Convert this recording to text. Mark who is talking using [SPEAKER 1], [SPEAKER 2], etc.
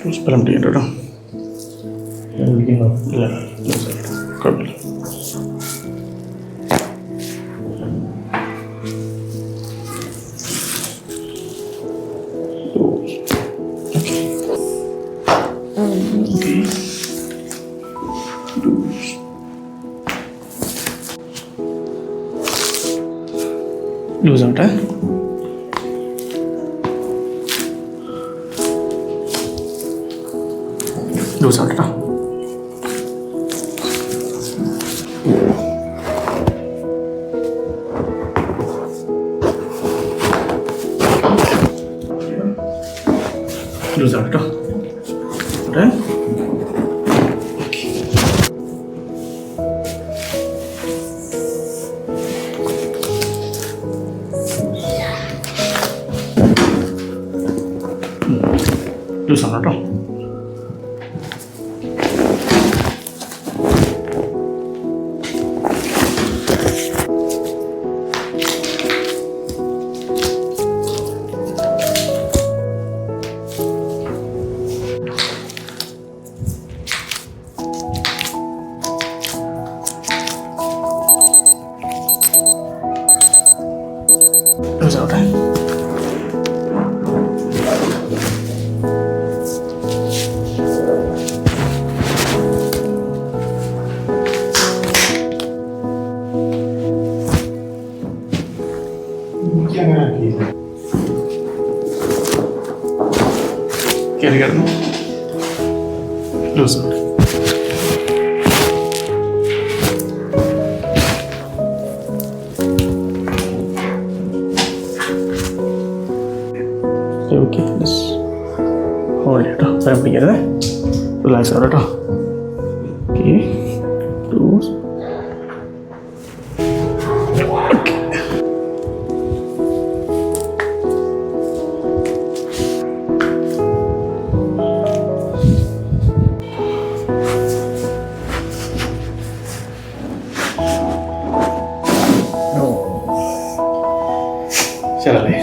[SPEAKER 1] Loose ബലം ചെയ്യണ്ട കേട്ടോ. ഇല്ല കുഴപ്പമില്ല. ലൂസ് ആവട്ടെ. ലൂസ് ആവട്ടെ. ലൂസ് ആവട്ടെ. ലൂസാണ് കേട്ടോ. ലൂസാവട്ടെ. കയറി കിടന്നു. Loose okay. ഹോൾഡ് കേട്ടോ. ഭയം പിടിക്കരുതേ. റിലാക്സ് ആവും കേട്ടോ. ഓക്കെ. ലൂസ്. ശരി.